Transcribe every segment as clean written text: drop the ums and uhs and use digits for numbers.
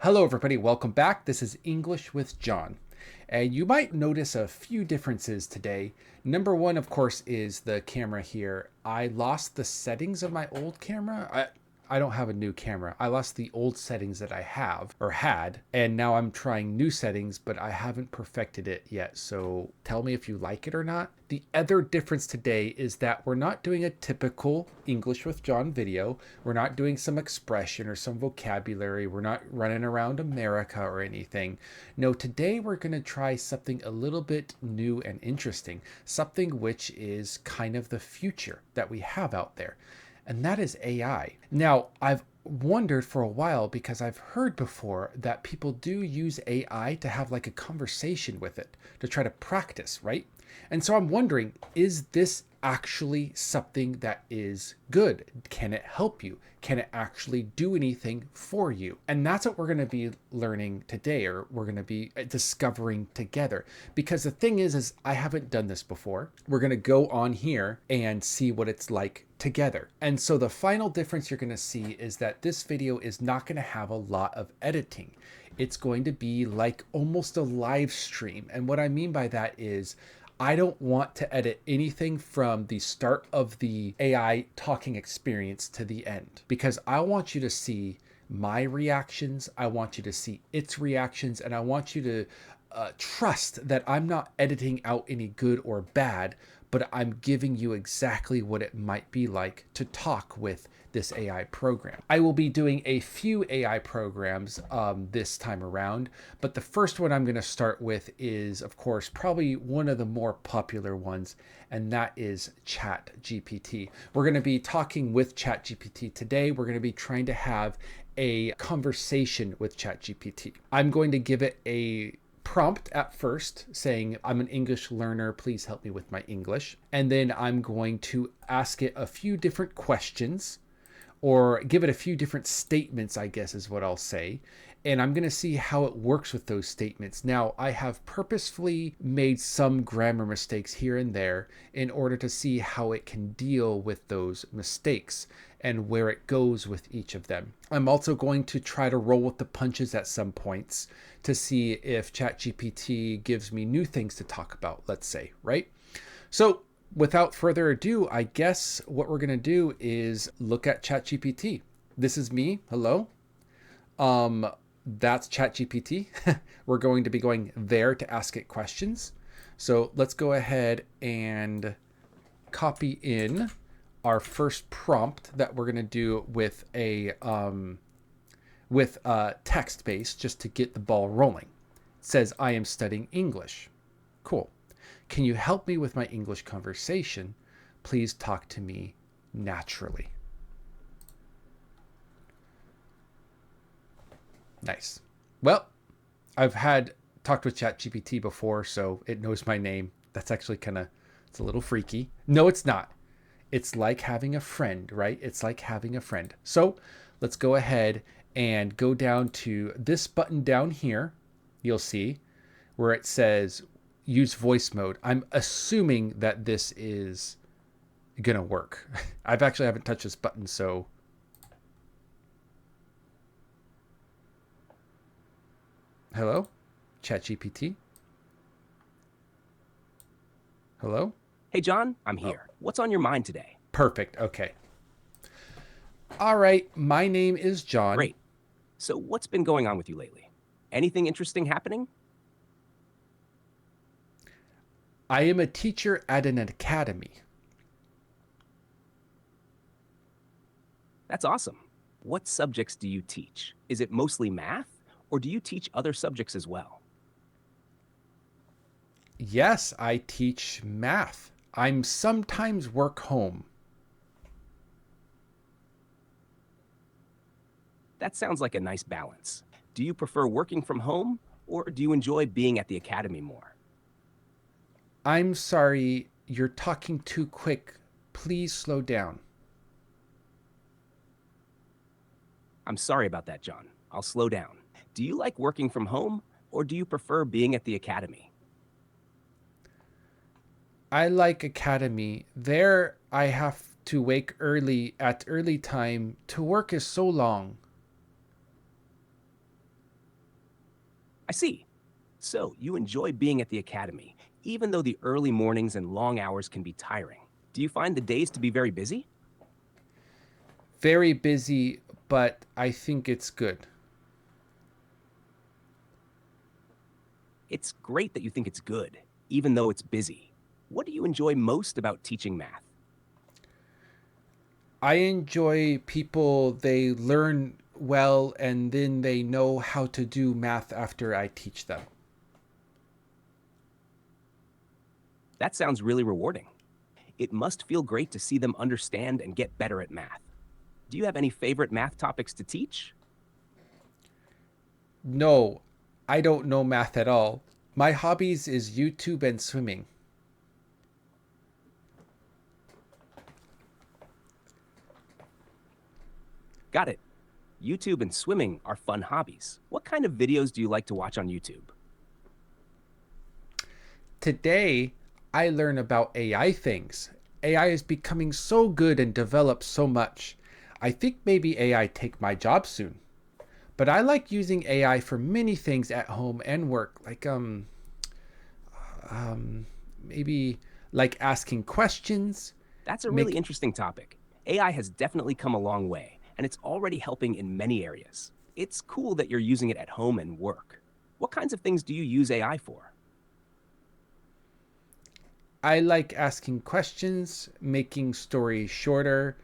Hello, everybody. Welcome back. This is English with John. And you might notice a few differences today. Number one, of course, is the camera here. I lost the settings of my old camera. I don't have a new camera. I lost the old settings that I have or had, and now I'm trying new settings, but I haven't perfected it yet. So tell me if you like it or not. The other difference today is that we're not doing a typical English with John video. We're not doing some expression or some vocabulary. We're not running around America or anything. No, today we're going to try something a little bit new and interesting, something which is kind of the future that we have out there, and that is AI. Now, I've wondered for a while because I've heard before that people do use AI to have like a conversation with it to try to practice, right? And so I'm wondering, is this actually something that is good? Can it help you? Can it actually do anything for you? And that's what we're going to be learning today, or we're going to be discovering together. Because the thing is I haven't done this before. We're going to go on here and see what it's like together. And so the final difference you're going to see is that this video is not going to have a lot of editing. It's going to be like almost a live stream. And what I mean by that is I don't want to edit anything from the start of the AI talking experience to the end, because I want you to see my reactions. I want you to see its reactions, and I want you to trust that I'm not editing out any good or bad, but I'm giving you exactly what it might be like to talk with this AI program. I will be doing a few AI programs this time around, but the first one I'm going to start with is, of course, probably one of the more popular ones, and that is ChatGPT. We're going to be talking with ChatGPT today. We're going to be trying to have a conversation with ChatGPT. I'm going to give it a prompt at first saying, I'm an English learner, please help me with my English. And then I'm going to ask it a few different questions, or give it a few different statements, I guess is what I'll say. And I'm going to see how it works with those statements. Now, I have purposefully made some grammar mistakes here and there in order to see how it can deal with those mistakes and where it goes with each of them. I'm also going to try to roll with the punches at some points to see if ChatGPT gives me new things to talk about, let's say, right? So without further ado, I guess what we're going to do is look at ChatGPT. This is me. Hello. That's ChatGPT. We're going to be going there to ask it questions. So let's go ahead and copy in our first prompt that we're going to do with a text base just to get the ball rolling. It says, I am studying English. Cool. Can you help me with my English conversation? Please talk to me naturally. Nice. Well, I've talked with ChatGPT before, so it knows my name. That's actually it's a little freaky. No, it's not. It's like having a friend, right? It's like having a friend. So let's go ahead and go down to this button down here. You'll see where it says use voice mode. I'm assuming that this is gonna work. I've actually haven't touched this button, so hello, ChatGPT. Hello. Hey, John, I'm Oh, here. What's on your mind today? perfect. Okay. All right. My name is John. Great. So, what's been going on with you lately? Anything interesting happening? I am a teacher at an academy. That's awesome. What subjects do you teach? Is it mostly math, or do you teach other subjects as well? Yes, I teach math. I'm sometimes work home. That sounds like a nice balance. Do you prefer working from home, or do you enjoy being at the academy more? I'm sorry, you're talking too quick. Please slow down. I'm sorry about that, John. I'll slow down. Do you like working from home, or do you prefer being at the academy? I like academy. There I have to wake early at early time to work is so long. I see. So, you enjoy being at the academy, even though the early mornings and long hours can be tiring. Do you find the days to be very busy? Very busy, but I think it's good. It's great that you think it's good, even though it's busy. What do you enjoy most about teaching math? I enjoy people, they learn well and then they know how to do math after I teach them. That sounds really rewarding. It must feel great to see them understand and get better at math. Do you have any favorite math topics to teach? No, I don't know math at all. My hobbies is YouTube and swimming. Got it. YouTube and swimming are fun hobbies. What kind of videos do you like to watch on YouTube? Today, I learn about AI things. AI is becoming so good and develops so much. I think maybe AI take my job soon. But I like using AI for many things at home and work, like maybe like asking questions, That's a really make interesting topic. AI has definitely come a long way, and it's already helping in many areas. It's cool that you're using it at home and work. What kinds of things do you use AI for? I like asking questions, making stories shorter,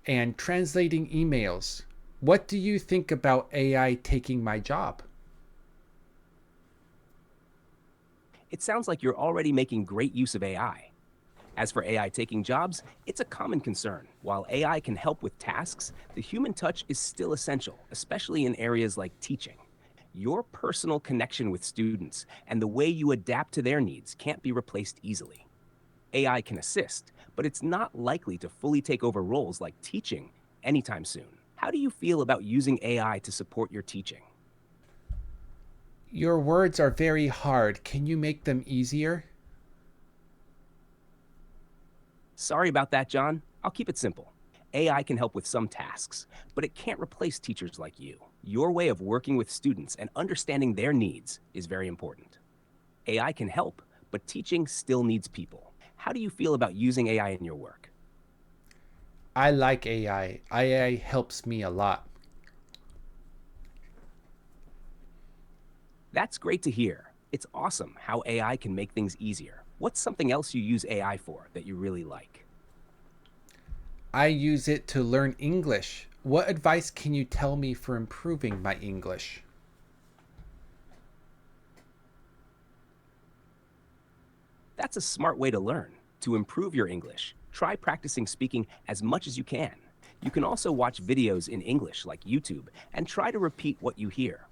and translating emails. What do you think about AI taking my job? It sounds like you're already making great use of AI. As for AI taking jobs, it's a common concern. While AI can help with tasks, the human touch is still essential, especially in areas like teaching. Your personal connection with students and the way you adapt to their needs can't be replaced easily. AI can assist, but it's not likely to fully take over roles like teaching anytime soon. How do you feel about using AI to support your teaching? Your words are very hard. Can you make them easier? Sorry about that, John. I'll keep it simple. AI can help with some tasks, but it can't replace teachers like you. Your way of working with students and understanding their needs is very important. AI can help, but teaching still needs people. How do you feel about using AI in your work? I like AI. AI helps me a lot. That's great to hear. It's awesome how AI can make things easier. What's something else you use AI for that you really like? I use it to learn English. What advice can you tell me for improving my English? That's a smart way to learn. To improve your English, try practicing speaking as much as you can. You can also watch videos in English like YouTube and try to repeat what you hear.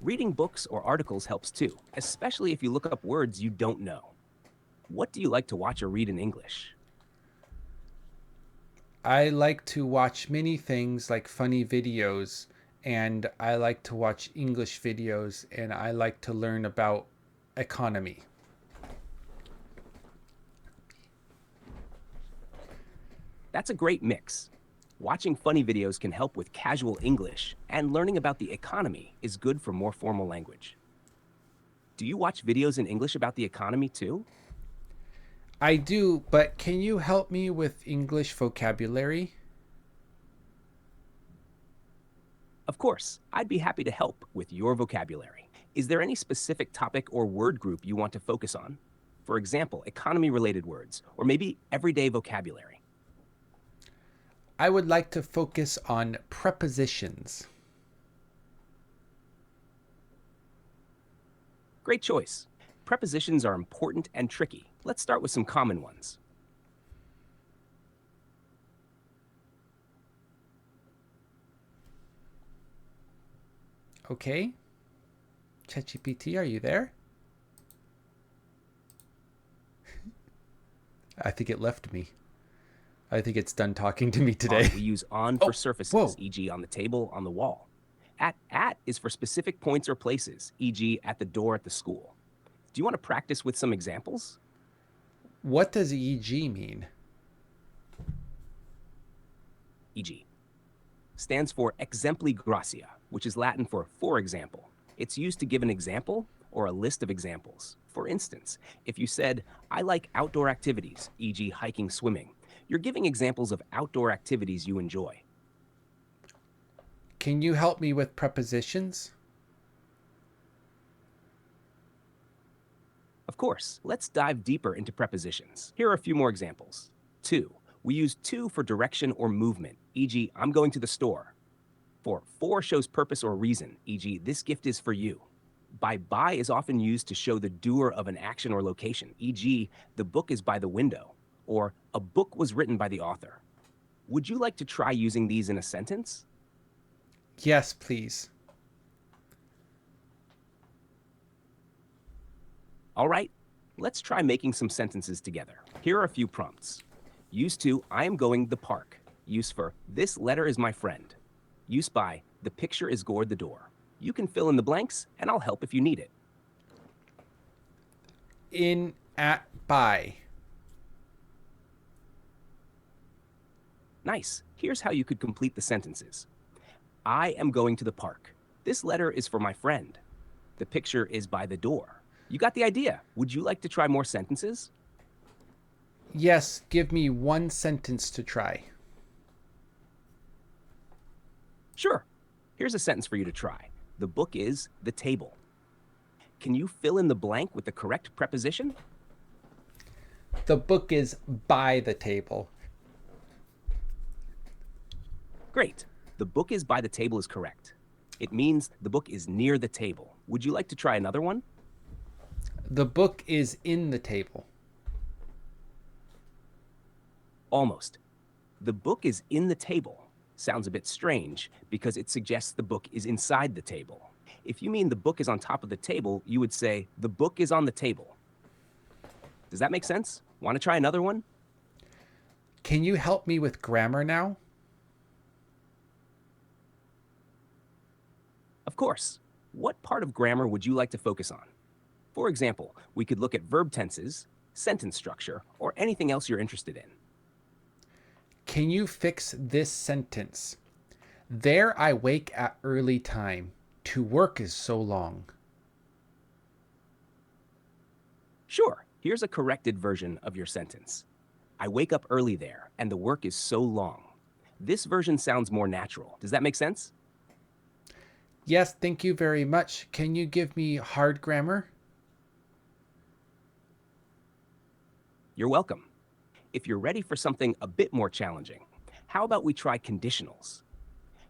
Reading books or articles helps too, especially if you look up words you don't know. What do you like to watch or read in English? I like to watch many things like funny videos, and I like to watch English videos, and I like to learn about economy. That's a great mix. Watching funny videos can help with casual English, and learning about the economy is good for more formal language. Do you watch videos in English about the economy too? I do, but can you help me with English vocabulary? Of course, I'd be happy to help with your vocabulary. Is there any specific topic or word group you want to focus on? For example, economy related words, or maybe everyday vocabulary. I would like to focus on prepositions. Great choice. Prepositions are important and tricky. Let's start with some common ones. Okay? ChatGPT, are you there? I think it left me. I think it's done talking to me today. We use on for Oh, surfaces, whoa. e.g., on the table, on the wall. At is for specific points or places, e.g., at the door at the school. Do you want to practice with some examples? What does EG mean? E.g., stands for exempli gratia, which is Latin for example. It's used to give an example or a list of examples. For instance, if you said, I like outdoor activities, e.g., hiking, swimming, you're giving examples of outdoor activities you enjoy. Can you help me with prepositions? Of course, let's dive deeper into prepositions. Here are a few more examples. To. We use to for direction or movement, e.g., I'm going to the store. For shows purpose or reason, e.g., this gift is for you. By is often used to show the doer of an action or location, e.g., the book is by the window, or a book was written by the author. Would you like to try using these in a sentence? Yes, please. All right, let's try making some sentences together. Here are a few prompts. Use to, I am going the park. Use for, this letter is my friend. Use by, the picture is gored the door. You can fill in the blanks, and I'll help if you need it. In, at, by. Nice. Here's how you could complete the sentences. I am going to the park. This letter is for my friend. The picture is by the door. You got the idea. Would you like to try more sentences? Yes, give me one sentence to try. Sure. Here's a sentence for you to try. The book is the table. Can you fill in the blank with the correct preposition? The book is by the table. Great. The book is by the table is correct. It means the book is near the table. Would you like to try another one? The book is in the table. Almost. The book is in the table. Sounds a bit strange because it suggests the book is inside the table. If you mean the book is on top of the table, you would say the book is on the table. Does that make sense? Want to try another one? Can you help me with grammar now? Of course. What part of grammar would you like to focus on? For example, we could look at verb tenses, sentence structure, or anything else you're interested in. Can you fix this sentence? There I wake at early time. To work is so long. Sure, here's a corrected version of your sentence. I wake up early there, and the work is so long. This version sounds more natural. Does that make sense? Yes, thank you very much. Can you give me hard grammar? You're welcome. If you're ready for something a bit more challenging, how about we try conditionals?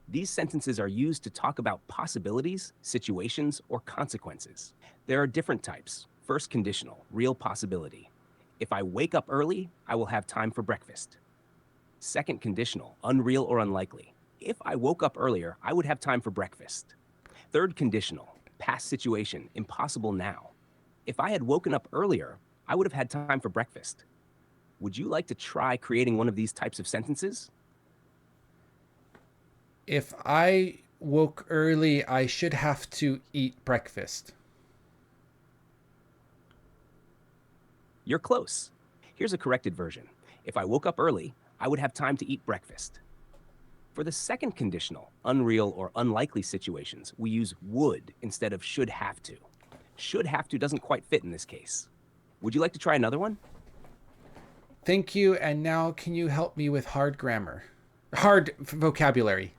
These sentences are used to talk about possibilities, situations, or consequences. There are different types. First conditional, real possibility. If I wake up early, I will have time for breakfast. Second conditional, unreal or unlikely. If I woke up earlier, I would have time for breakfast. Third conditional, past situation, impossible now. If I had woken up earlier, I would have had time for breakfast. Would you like to try creating one of these types of sentences? If I woke early, I should have to eat breakfast. You're close. Here's a corrected version. If I woke up early, I would have time to eat breakfast. For the second conditional, unreal or unlikely situations, we use would instead of should have to. Should have to doesn't quite fit in this case. Would you like to try another one? Thank you, and now can you help me with hard grammar? Hard vocabulary.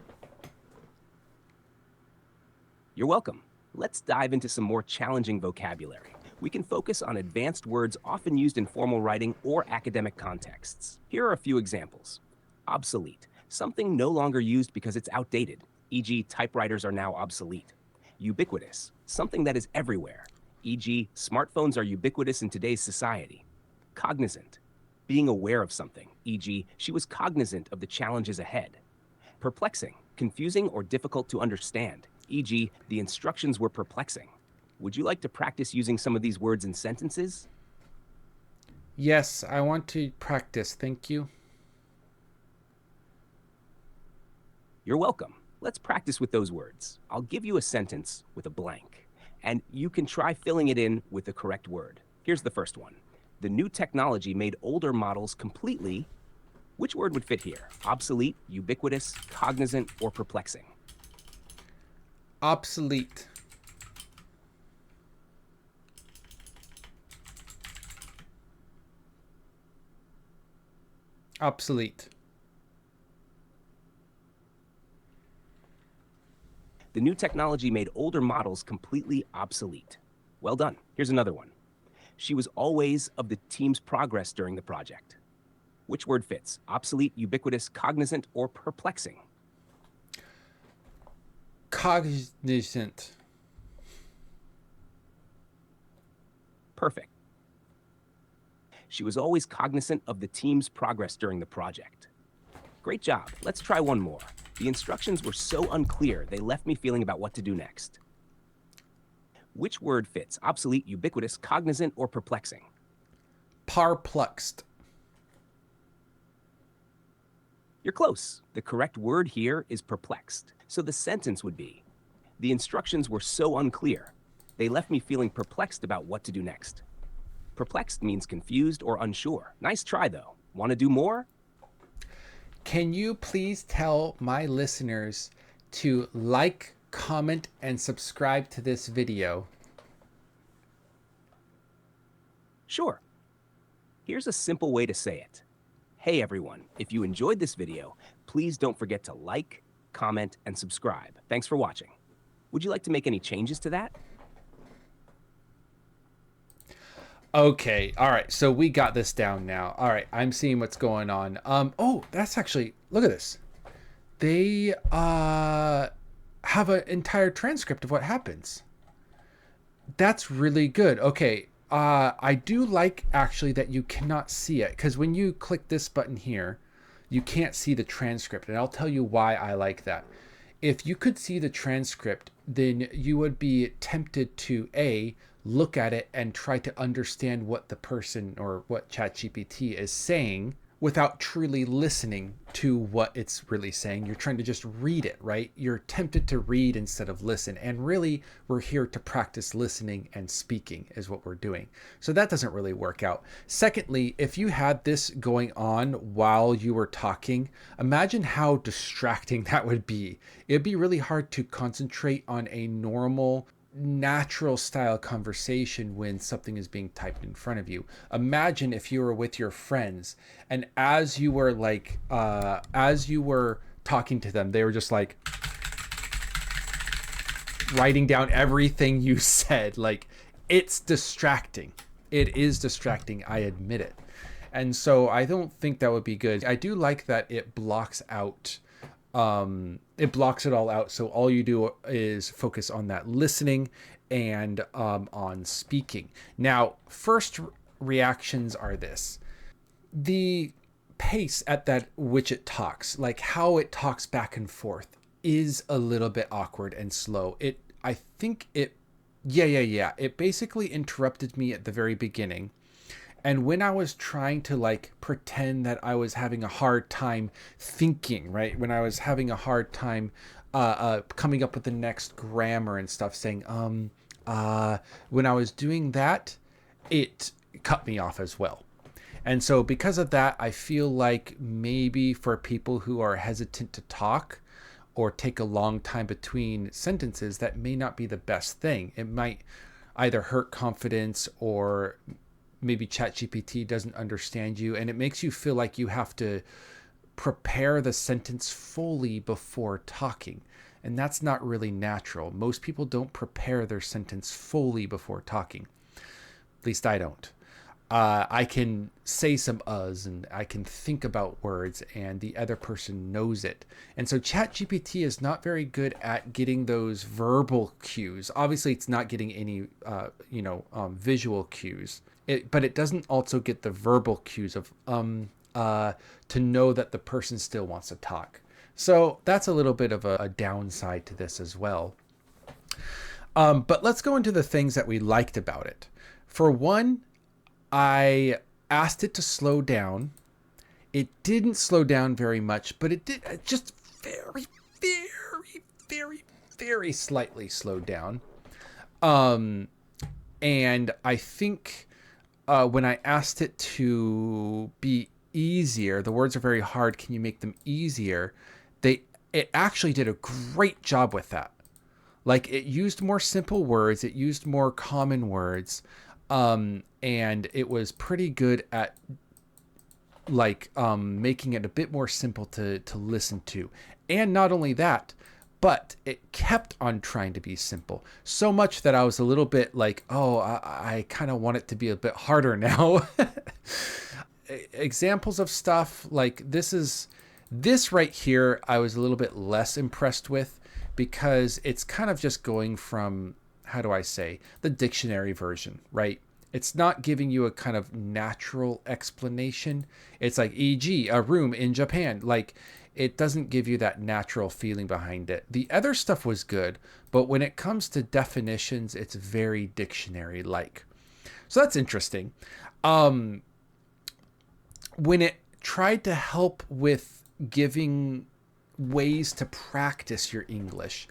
You're welcome. Let's dive into some more challenging vocabulary. We can focus on advanced words often used in formal writing or academic contexts. Here are a few examples. Obsolete, something no longer used because it's outdated, e.g., typewriters are now obsolete. Ubiquitous, something that is everywhere, e.g., smartphones are ubiquitous in today's society. Cognizant, being aware of something, e.g., she was cognizant of the challenges ahead. Perplexing, confusing or difficult to understand, e.g., the instructions were perplexing. Would you like to practice using some of these words in sentences? Yes, I want to practice. Thank you. You're welcome. Let's practice with those words. I'll give you a sentence with a blank, and you can try filling it in with the correct word. Here's the first one. The new technology made older models completely. Which word would fit here? Obsolete, ubiquitous, cognizant, or perplexing? Obsolete. Obsolete. The new technology made older models completely obsolete. Well done. Here's another one. She was always of the team's progress during the project. Which word fits? Obsolete, ubiquitous, cognizant, or perplexing? Cognizant. Perfect. She was always cognizant of the team's progress during the project. Great job. Let's try one more. The instructions were so unclear, they left me feeling about what to do next. Which word fits? Obsolete, ubiquitous, cognizant, or perplexing? Perplexed. You're close. The correct word here is perplexed. So the sentence would be, the instructions were so unclear, they left me feeling perplexed about what to do next. Perplexed means confused or unsure. Nice try, though. Want to do more? Can you please tell my listeners to like, comment, and subscribe to this video? Sure. Here's a simple way to say it. Hey everyone, if you enjoyed this video, please don't forget to like, comment, and subscribe. Thanks for watching. Would you like to make any changes to that? Okay, all right, so we got this down now. All right, I'm seeing what's going on. Oh, that's actually, look at this. They have an entire transcript of what happens. That's really good. Okay, I do like actually that you cannot see it, because when you click this button here, you can't see the transcript, and I'll tell you why I like that. If you could see the transcript, then you would be tempted to look at it and try to understand what the person or what ChatGPT is saying without truly listening to what it's really saying. You're trying to just read it, right? You're tempted to read instead of listen. And really, we're here to practice listening and speaking is what we're doing. So that doesn't really work out. Secondly, if you had this going on while you were talking, imagine how distracting that would be. It'd be really hard to concentrate on a normal, natural style conversation when something is being typed in front of you. Imagine if you were with your friends and as you were talking to them, they were just like writing down everything you said. Like, it's distracting. It is distracting, I admit it. And so I don't think that would be good. I do like that it blocks out it blocks it all out, so all you do is focus on that listening and on speaking. Now, first reactions are this: the pace at that which it talks, like how it talks back and forth, is a little bit awkward and slow. I think it it basically interrupted me at the very beginning. And when I was trying to like pretend that I was having a hard time thinking, right? When I was having a hard time coming up with the next grammar and stuff, saying, when I was doing that, it cut me off as well. And so because of that, I feel like maybe for people who are hesitant to talk or take a long time between sentences, that may not be the best thing. It might either hurt confidence, or maybe ChatGPT doesn't understand you, and it makes you feel like you have to prepare the sentence fully before talking. And that's not really natural. Most people don't prepare their sentence fully before talking. At least I don't. I can say some uhs and I can think about words, and the other person knows it. And so ChatGPT is not very good at getting those verbal cues. Obviously, it's not getting any, visual cues. But it doesn't also get the verbal cues of to know that the person still wants to talk. So that's a little bit of a downside to this as well. But let's go into the things that we liked about it. For one, I asked it to slow down. It didn't slow down very much, but it did just very, very, very, very slightly slowed down. And I think when I asked it to be easier, the words are very hard, can you make them easier? It actually did a great job with that. Like, it used more simple words, it used more common words, and it was pretty good at like making it a bit more simple to listen to. And not only that, but it kept on trying to be simple, so much that I was a little bit like, oh, I kind of want it to be a bit harder now. Examples of stuff like this right here, I was a little bit less impressed with, because it's kind of just going from, how do I say, the dictionary version, right? It's not giving you a kind of natural explanation. It's like, e.g., a room in Japan. Like, it doesn't give you that natural feeling behind it. The other stuff was good, but when it comes to definitions, it's very dictionary like. So that's interesting. Um, when it tried to help with giving ways to practice your English,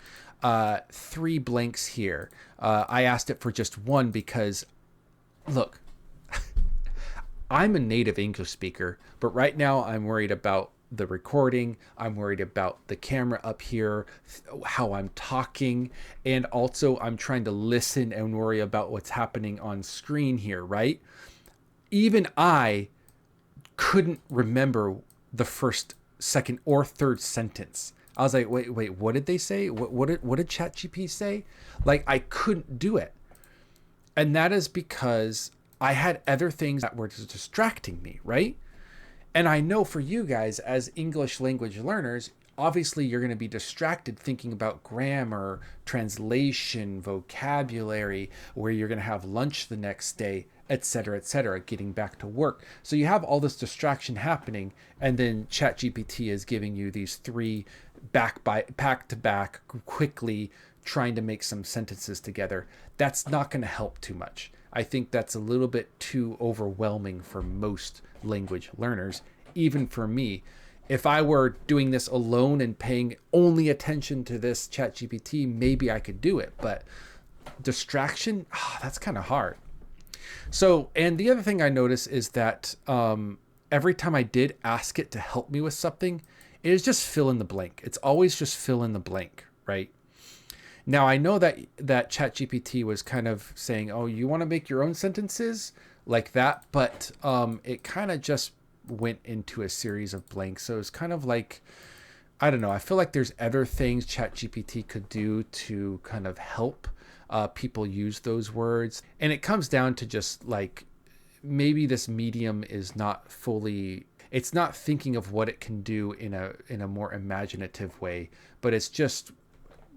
three blanks here. I asked it for just one because, look, I'm a native English speaker, but right now I'm worried about the recording. I'm worried about the camera up here, how I'm talking, and also I'm trying to listen and worry about what's happening on screen here, right? Even I couldn't remember the first, second, or third sentence. I was like, wait, what did they say? What did ChatGPT say? Like, I couldn't do it. And that is because I had other things that were distracting me, right? And I know for you guys as English language learners, obviously you're going to be distracted thinking about grammar, translation, vocabulary, where you're going to have lunch the next day, etc., getting back to work. So you have all this distraction happening, and then ChatGPT is giving you these three back to back quickly, trying to make some sentences together. That's not going to help too much. I think that's a little bit too overwhelming for most language learners, even for me. If I were doing this alone and paying only attention to this ChatGPT, maybe I could do it, but distraction, that's kind of hard. So, and the other thing I notice is that every time I did ask it to help me with something, it is just fill in the blank. It's always just fill in the blank, right? Now I know that ChatGPT was kind of saying, "Oh, you want to make your own sentences like that," but it kind of just went into a series of blanks. So it's kind of like, I don't know. I feel like there's other things ChatGPT could do to kind of help people use those words, and it comes down to just like, maybe this medium is not fully. It's not thinking of what it can do in a more imaginative way, but it's just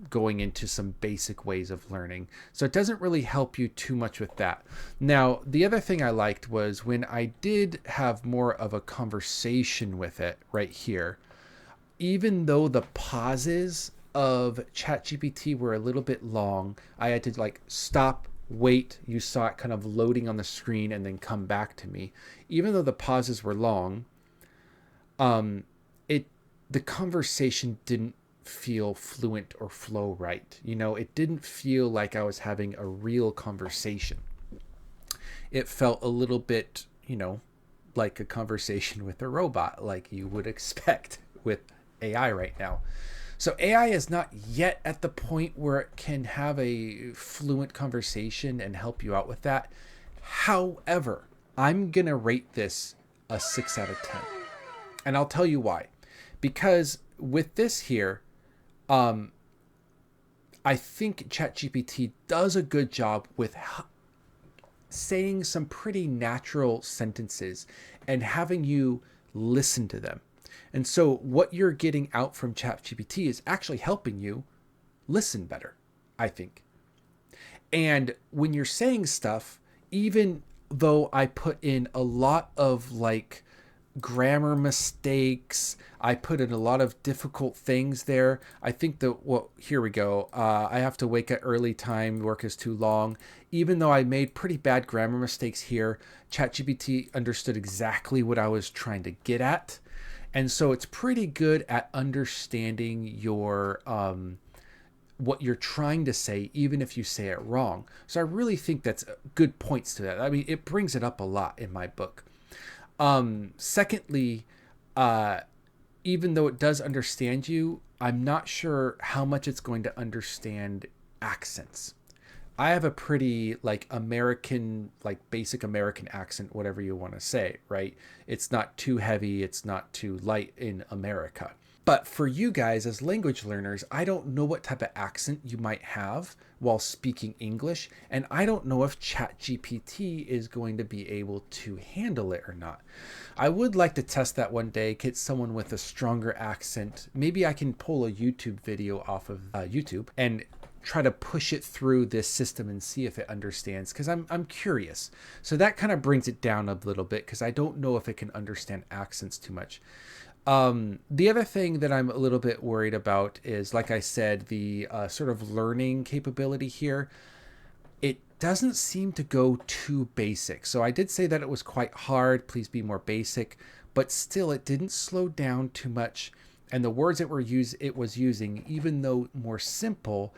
going into some basic ways of learning. So it doesn't really help you too much with that. Now, the other thing I liked was when I did have more of a conversation with it right here, even though the pauses of ChatGPT were a little bit long, I had to like stop, wait. You saw it kind of loading on the screen and then come back to me. Even though the pauses were long, it the conversation didn't feel fluent or flow right. You know, it didn't feel like I was having a real conversation. It felt a little bit, like a conversation with a robot, like you would expect with AI right now. So AI is not yet at the point where it can have a fluent conversation and help you out with that. However, I'm going to rate this a 6 out of 10. And I'll tell you why. Because with this here, I think ChatGPT does a good job with saying some pretty natural sentences and having you listen to them. And so what you're getting out from ChatGPT is actually helping you listen better, I think. And when you're saying stuff, even though I put in a lot of like grammar mistakes, I put in a lot of difficult things there. I think that, well, here we go. I have to wake at early time. Work is too long. Even though I made pretty bad grammar mistakes here, ChatGPT understood exactly what I was trying to get at. And so it's pretty good at understanding your what you're trying to say, even if you say it wrong. So I really think that's good points to that. I mean, it brings it up a lot in my book. Secondly, even though it does understand you, I'm not sure how much it's going to understand accents. I have a pretty like American, like basic American accent, whatever you want to say, right? It's not too heavy, it's not too light in America. But for you guys as language learners, I don't know what type of accent you might have while speaking English, and I don't know if ChatGPT is going to be able to handle it or not. I would like to test that one day, get someone with a stronger accent. Maybe I can pull a YouTube video off of YouTube and try to push it through this system and see if it understands, because I'm curious. So that kind of brings it down a little bit, because I don't know if it can understand accents too much. The other thing that I'm a little bit worried about is, like I said, the sort of learning capability here. It doesn't seem to go too basic. So I did say that it was quite hard. Please be more basic, but still it didn't slow down too much. And the words that it was using, even though more simple,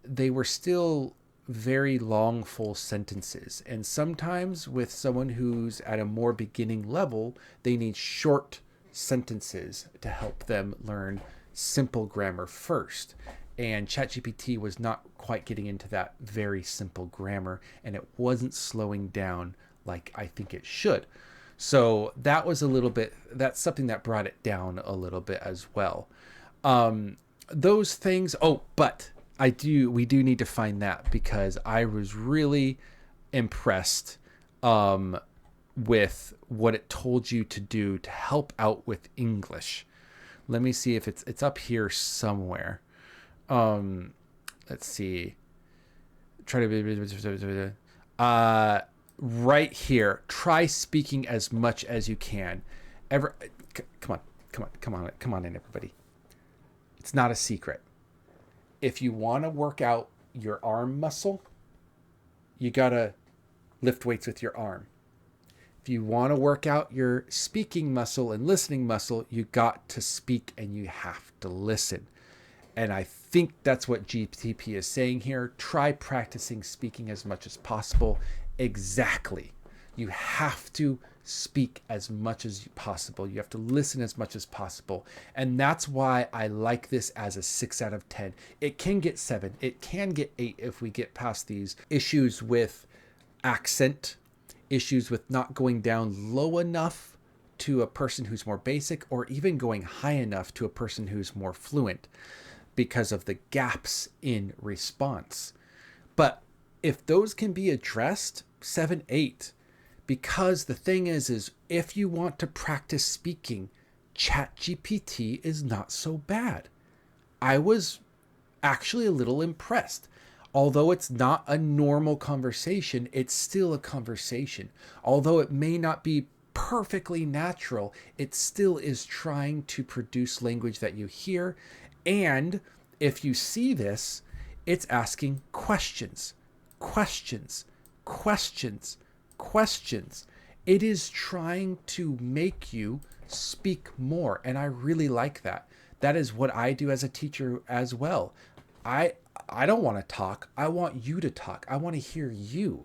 they were still very long, full sentences. And sometimes with someone who's at a more beginning level, they need short sentences to help them learn simple grammar first. And ChatGPT was not quite getting into that very simple grammar, and it wasn't slowing down like I think it should. So that was a little bit, that's something that brought it down a little bit as well. Those things, oh, but we do need to find that, because I was really impressed with what it told you to do to help out with English. Let me see if it's up here somewhere. Let's see. Try to right here. Try speaking as much as you can. Come on in, everybody. It's not a secret. If you want to work out your arm muscle, you gotta lift weights with your arm. If you want to work out your speaking muscle and listening muscle, you got to speak and you have to listen. And I think that's what GTP is saying here. Try practicing speaking as much as possible. Exactly. You have to speak as much as possible. You have to listen as much as possible. And that's why I like this as a 6 out of 10. It can get 7. It can get 8 if we get past these issues with accent, issues with not going down low enough to a person who's more basic, or even going high enough to a person who's more fluent, because of the gaps in response. But if those can be addressed, 7, 8. Because the thing is if you want to practice speaking, ChatGPT is not so bad. I was actually a little impressed. Although it's not a normal conversation, it's still a conversation. Although it may not be perfectly natural, it still is trying to produce language that you hear. And if you see this, it's asking questions. It is trying to make you speak more. And I really like that. That is what I do as a teacher as well. I don't want to talk. I want you to talk. I want to hear you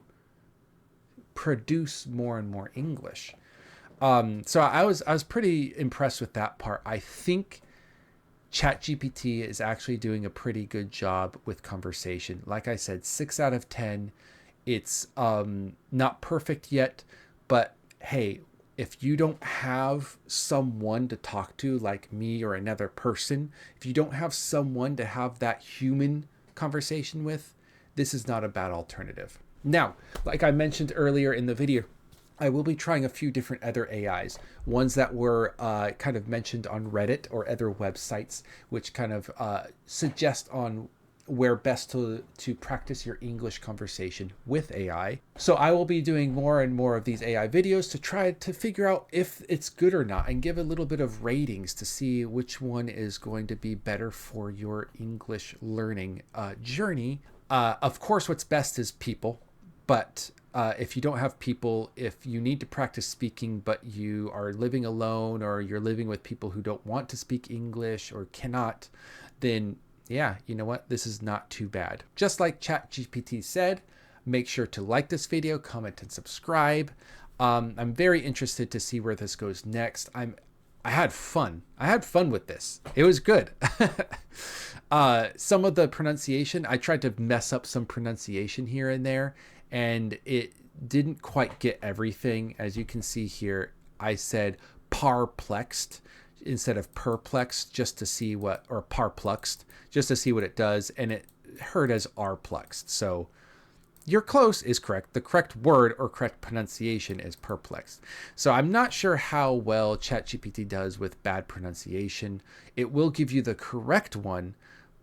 produce more and more English. So I was pretty impressed with that part. I think ChatGPT is actually doing a pretty good job with conversation. Like I said, 6 out of 10. It's not perfect yet, but hey, if you don't have someone to talk to like me or another person, if you don't have someone to have that human conversation with, this is not a bad alternative. Now, like I mentioned earlier in the video, I will be trying a few different other AIs, ones that were kind of mentioned on Reddit or other websites, which kind of suggest on where best to practice your English conversation with AI. So I will be doing more and more of these AI videos to try to figure out if it's good or not, and give a little bit of ratings to see which one is going to be better for your English learning journey. Of course, what's best is people, but if you don't have people, if you need to practice speaking, but you are living alone, or you're living with people who don't want to speak English or cannot, then yeah, you know what? This is not too bad. Just like ChatGPT said, make sure to like this video, comment, and subscribe. I'm very interested to see where this goes next. I'm I had fun. I had fun with this. It was good. Some of the pronunciation, I tried to mess up some pronunciation here and there, and it didn't quite get everything. As you can see here, I said parplexed instead of perplexed just to see what, or parpluxed, just to see what it does, and it heard as arplexed. So you're close is correct. The correct word or correct pronunciation is perplexed. So I'm not sure how well ChatGPT does with bad pronunciation. It will give you the correct one,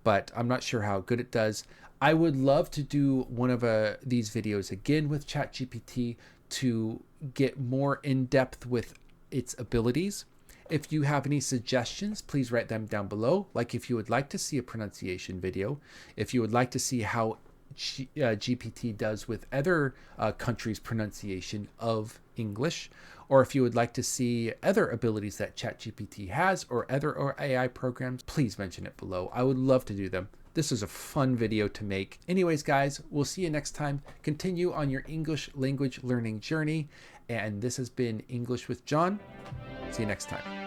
but I'm not sure how good it does. I would love to do one of these videos again with ChatGPT to get more in depth with its abilities. If you have any suggestions, please write them down below. Like if you would like to see a pronunciation video, if you would like to see how GPT does with other countries' pronunciation of English, or if you would like to see other abilities that ChatGPT has or other AI programs, please mention it below. I would love to do them. This was a fun video to make. Anyways, guys, we'll see you next time. Continue on your English language learning journey. And this has been English with John. See you next time.